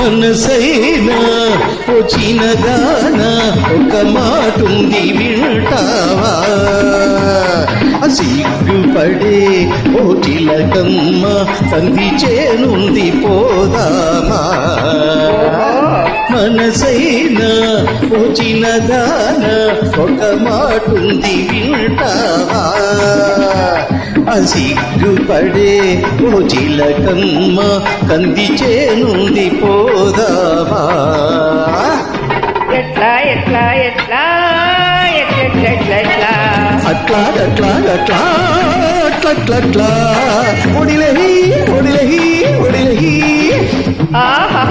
మనసైనా వచ్చిన గాన ఒక మాటుంది వింటావా సిగ్గుపడే ఓ చిలకమ్మ తంది చేనుంది పోదామా మనసైనా వచ్చిన గాన ఒక మాటుంది వింటావా సిగ్గుపడే ఓ చిలకమ్మ కంది చేనుంది పోదామా ఎట్లా ఎట్లా ఎట్లా ఎట్లా ఎట్లా ఎట్లా అట్లా అట్లా అట్లా అట్లా అట్లా అట్లా ఒడిలహి ఒడిలహి ఒడిలహి ఆహా